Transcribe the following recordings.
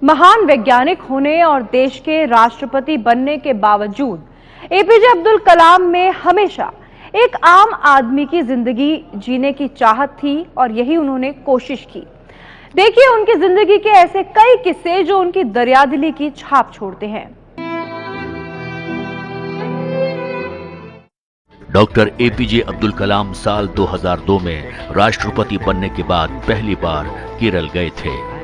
महान वैज्ञानिक होने और देश के राष्ट्रपति बनने के बावजूद एपीजे अब्दुल कलाम में हमेशा एक आम आदमी की जिंदगी जीने की चाहत थी और यही उन्होंने कोशिश की। देखिए उनकी जिंदगी के ऐसे कई किस्से जो उनकी दरियादिली की छाप छोड़ते हैं। डॉक्टर एपीजे अब्दुल कलाम साल 2002 में राष्ट्रपति बनने के बाद पहली बार केरल गए थे।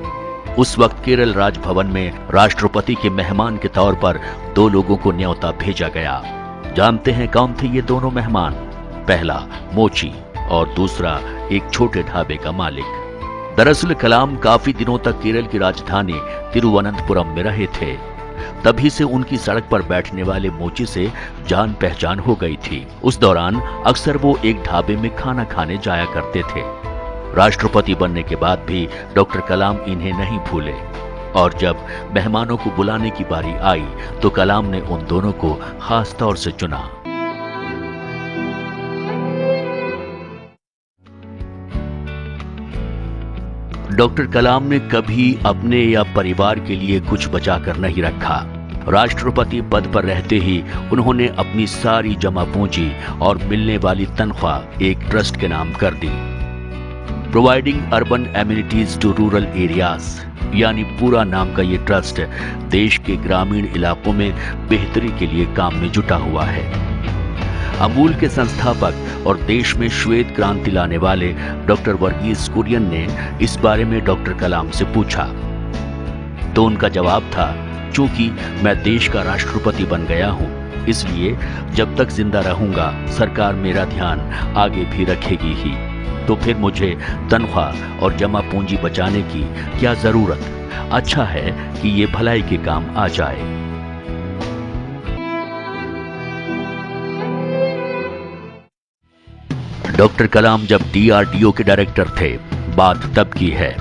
उस वक्त केरल राजभवन में राष्ट्रपति के मेहमान के तौर पर दो लोगों को न्योता भेजा गया। जानते हैं कौन थे ये दोनों मेहमान? पहला मोची और दूसरा एक छोटे ढाबे का मालिक। दरअसल कलाम काफी दिनों तक केरल की राजधानी तिरुवनंतपुरम में रहे थे। तभी से उनकी सड़क पर बैठने वाले मोची से जान पहचान हो गई थी। उस दौरान अक्सर वो एक ढाबे में खाना खाने जाया करते थे। राष्ट्रपति बनने के बाद भी डॉक्टर कलाम इन्हें नहीं भूले और जब मेहमानों को बुलाने की बारी आई तो कलाम ने उन दोनों को खास तौर से चुना। डॉक्टर कलाम ने कभी अपने या परिवार के लिए कुछ बचाकर नहीं रखा। राष्ट्रपति पद पर रहते ही उन्होंने अपनी सारी जमा पूंजी और मिलने वाली तनख्वाह एक ट्रस्ट के नाम कर दी। Providing urban amenities to rural areas, यानी पूरा नाम का ये ट्रस्ट देश के ग्रामीण इलाकों में बेहतरी के लिए काम में जुटा हुआ है। अमूल के संस्थापक और देश में श्वेत क्रांति लाने वाले डॉक्टर वर्गीस कुरियन ने इस बारे में डॉक्टर कलाम से पूछा तो उनका जवाब था, चूंकि मैं देश का राष्ट्रपति बन गया हूं, इसलिए जब तक जिंदा रहूंगा सरकार मेरा ध्यान आगे भी रखेगी ही, तो फिर मुझे तनख्वाह और जमा पूंजी बचाने की क्या जरूरत? अच्छा है कि ये भलाई के काम आ जाए। डॉक्टर कलाम जब डीआरडीओ के डायरेक्टर थे, बात तब की है।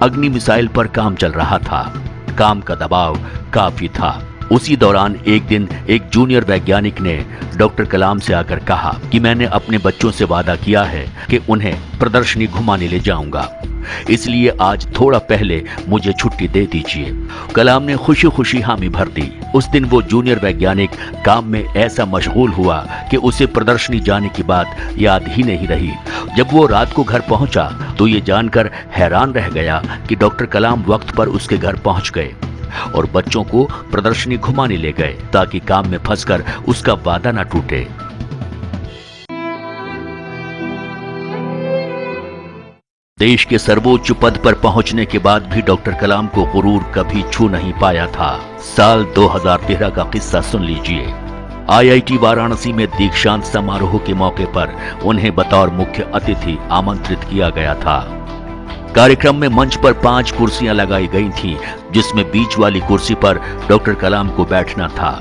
अग्नि मिसाइल पर काम चल रहा था, काम का दबाव काफी था। उसी दौरान एक दिन एक जूनियर वैज्ञानिक ने डॉक्टर कलाम से आकर कहा कि मैंने अपने बच्चों से वादा किया है कि उन्हें प्रदर्शनी घुमाने ले जाऊंगा, इसलिए आज थोड़ा पहले मुझे छुट्टी दे दीजिए। कलाम ने खुशी खुशी हामी भर दी। उस दिन वो जूनियर वैज्ञानिक काम में ऐसा मशगूल हुआ कि उसे प्रदर्शनी जाने की बात याद ही नहीं रही। जब वो रात को घर पहुंचा तो ये जानकर हैरान रह गया कि डॉक्टर कलाम वक्त पर उसके घर पहुंच गए और बच्चों को प्रदर्शनी घुमाने ले गए ताकि काम में फंसकर उसका वादा न टूटे। देश के सर्वोच्च पद पर पहुंचने के बाद भी डॉक्टर कलाम को गुरूर कभी छू नहीं पाया था। साल 2013 का किस्सा सुन लीजिए। आईआईटी वाराणसी में दीक्षांत समारोह के मौके पर उन्हें बतौर मुख्य अतिथि आमंत्रित किया गया था। कार्यक्रम में मंच पर 5 कुर्सियां लगाई गई थीं, जिसमें बीच वाली कुर्सी पर डॉक्टर कलाम को बैठना था।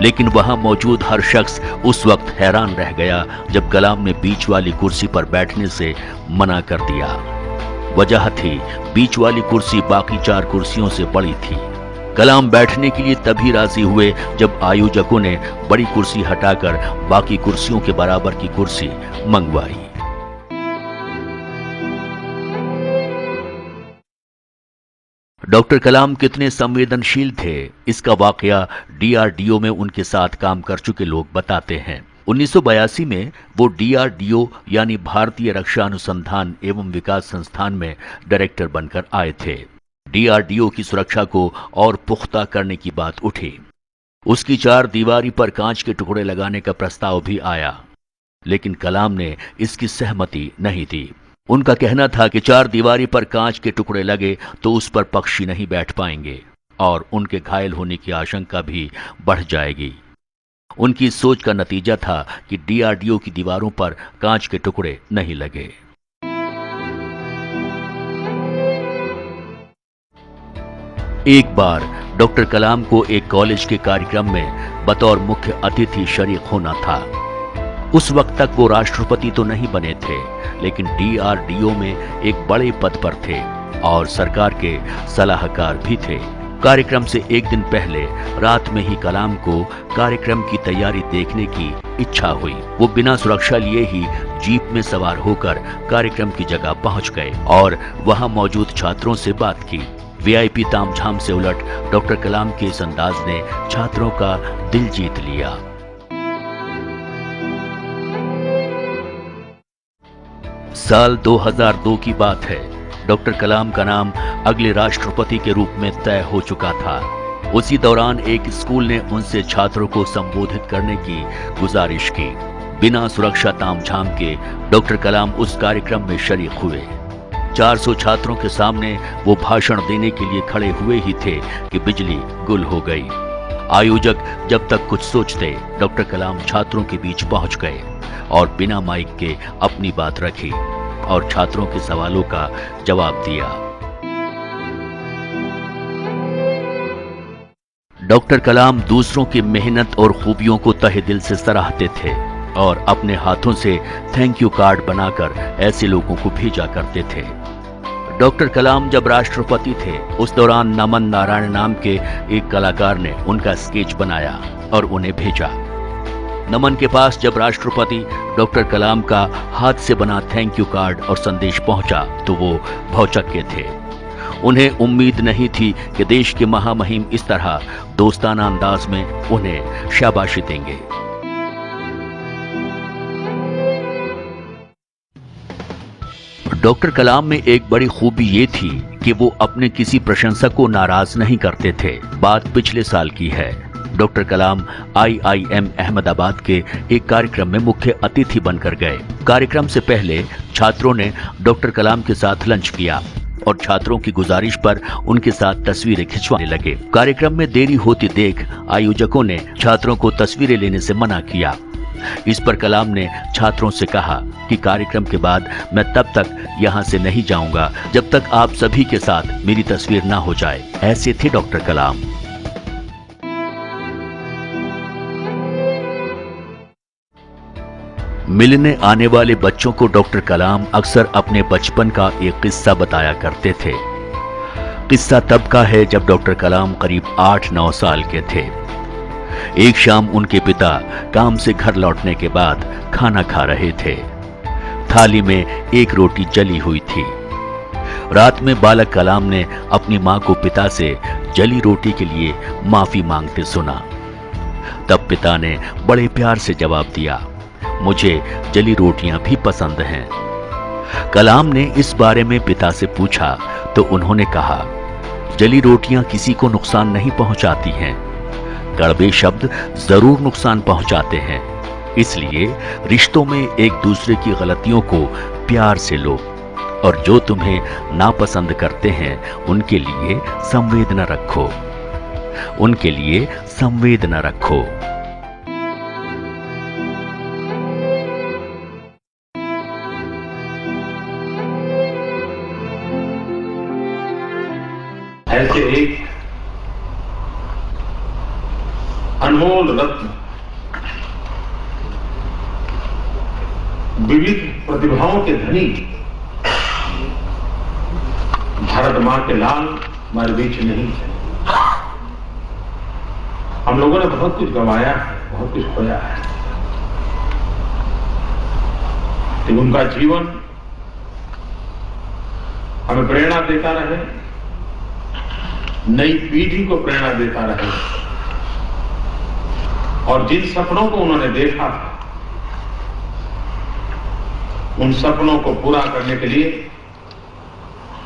लेकिन वहां मौजूद हर शख्स उस वक्त हैरान रह गया जब कलाम ने बीच वाली कुर्सी पर बैठने से मना कर दिया। वजह थी बीच वाली कुर्सी बाकी 4 कुर्सियों से बड़ी थी। कलाम बैठने के लिए तभी राजी हुए जब आयोजकों ने बड़ी कुर्सी हटाकर बाकी कुर्सियों के बराबर की कुर्सी मंगवाई। डॉक्टर कलाम कितने संवेदनशील थे, इसका वाकया डीआरडीओ में उनके साथ काम कर चुके लोग बताते हैं। 1982 में वो डीआरडीओ यानी भारतीय रक्षा अनुसंधान एवं विकास संस्थान में डायरेक्टर बनकर आए थे। डीआरडीओ की सुरक्षा को और पुख्ता करने की बात उठी। उसकी 4 दीवारी पर कांच के टुकड़े लगाने का प्रस्ताव भी आया, लेकिन कलाम ने इसकी सहमति नहीं दी। उनका कहना था कि 4 दीवारी पर कांच के टुकड़े लगे तो उस पर पक्षी नहीं बैठ पाएंगे और उनके घायल होने की आशंका भी बढ़ जाएगी। उनकी सोच का नतीजा था कि डीआरडीओ की दीवारों पर कांच के टुकड़े नहीं लगे। एक बार डॉक्टर कलाम को एक कॉलेज के कार्यक्रम में बतौर मुख्य अतिथि शरीक होना था। उस वक्त तक वो राष्ट्रपति तो नहीं बने थे, लेकिन डीआरडीओ में एक बड़े पद पर थे और सरकार के सलाहकार भी थे। कार्यक्रम से एक दिन पहले रात में ही कलाम को कार्यक्रम की तैयारी देखने की इच्छा हुई। वो बिना सुरक्षा लिए ही जीप में सवार होकर कार्यक्रम की जगह पहुंच गए और वहां मौजूद छात्रों से बात की। वीआईपी तामझाम से उलट डॉक्टर कलाम के इस अंदाज ने छात्रों का दिल जीत लिया। साल 2002 की बात है। डॉक्टर कलाम का नाम अगले राष्ट्रपति के रूप में तय हो चुका था। उसी दौरान एक स्कूल ने उनसे छात्रों को संबोधित करने की गुजारिश की। बिना सुरक्षा तामझाम के डॉक्टर कलाम उस कार्यक्रम में शरीक हुए। 400 छात्रों के सामने वो भाषण देने के लिए खड़े हुए ही थे कि बिजली गुल हो गई। आयोजक जब तक कुछ सोचते, डॉक्टर कलाम छात्रों के बीच पहुंच गए और बिना माइक के अपनी बात रखी और छात्रों के सवालों का जवाब दिया। डॉक्टर कलाम दूसरों की मेहनत और खूबियों को तहे दिल से सराहते थे और अपने हाथों से थैंक यू कार्ड बनाकर ऐसे लोगों को भेजा करते थे। डॉक्टर कलाम जब राष्ट्रपति थे, उस दौरान नमन नारायण नाम के एक कलाकार ने उनका स्केच बनाया और उन्हें भेजा। नमन के पास जब राष्ट्रपति डॉक्टर कलाम का हाथ से बना थैंक यू कार्ड और संदेश पहुंचा तो वो भौचक्के थे। उन्हें उम्मीद नहीं थी कि देश के महामहिम इस तरह दोस्ताना अंदाज में उन्हें शाबाशी देंगे। डॉक्टर कलाम में एक बड़ी खूबी ये थी कि वो अपने किसी प्रशंसक को नाराज नहीं करते थे। बात पिछले साल की है। डॉक्टर कलाम IIM अहमदाबाद के एक कार्यक्रम में मुख्य अतिथि बनकर गए। कार्यक्रम से पहले छात्रों ने डॉक्टर कलाम के साथ लंच किया और छात्रों की गुजारिश पर उनके साथ तस्वीरें खिंचवाने लगे। कार्यक्रम में देरी होती देख आयोजकों ने छात्रों को तस्वीरें लेने से मना किया। इस पर कलाम ने छात्रों से कहा कि कार्यक्रम के बाद मैं तब तक यहाँ से नहीं जाऊंगा जब तक आप सभी के साथ मेरी तस्वीर ना हो जाए। ऐसे थे डॉक्टर कलाम। मिलने आने वाले बच्चों को डॉक्टर कलाम अक्सर अपने बचपन का एक किस्सा बताया करते थे। किस्सा तब का है जब डॉक्टर कलाम करीब 8-9 साल के थे। एक शाम उनके पिता काम से घर लौटने के बाद खाना खा रहे थे। थाली में एक रोटी जली हुई थी। रात में बालक कलाम ने अपनी मां को पिता से जली रोटी के लिए माफी मांगते सुना। तब पिता ने बड़े प्यार से जवाब दिया, मुझे जली रोटियां भी पसंद हैं। कलाम ने इस बारे में पिता से पूछा तो उन्होंने कहा, जली रोटियां किसी को नुकसान नहीं पहुंचाती हैं, कड़वे शब्द जरूर नुकसान पहुंचाते हैं। इसलिए रिश्तों में एक दूसरे की गलतियों को प्यार से लो और जो तुम्हें नापसंद करते हैं उनके लिए संवेदना रखो, उनके लिए संवेदना रखो। ऐसे एक अनमोल रत्न, विविध प्रतिभाओं के धनी भारत मां के लाल हमारे बीच नहीं है। हम लोगों ने बहुत कुछ गंवाया है, बहुत कुछ खोया है, लेकिन उनका जीवन हमें प्रेरणा देता रहे, नई पीढ़ी को प्रेरणा देता रहे और जिन सपनों को उन्होंने देखा उन सपनों को पूरा करने के लिए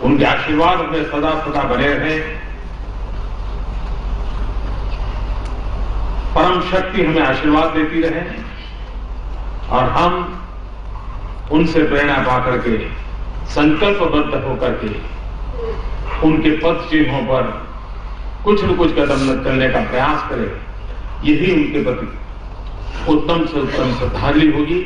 उनके आशीर्वाद में सदा सदा बने रहे। परम शक्ति हमें आशीर्वाद देती रहे और हम उनसे प्रेरणा पाकर के संकल्पबद्ध होकर के उनके पथ चिन्हों पर कुछ न कुछ कदम चलने का प्रयास करें। यही उनके प्रति उत्तम से उत्तम श्रद्धांजलि होगी।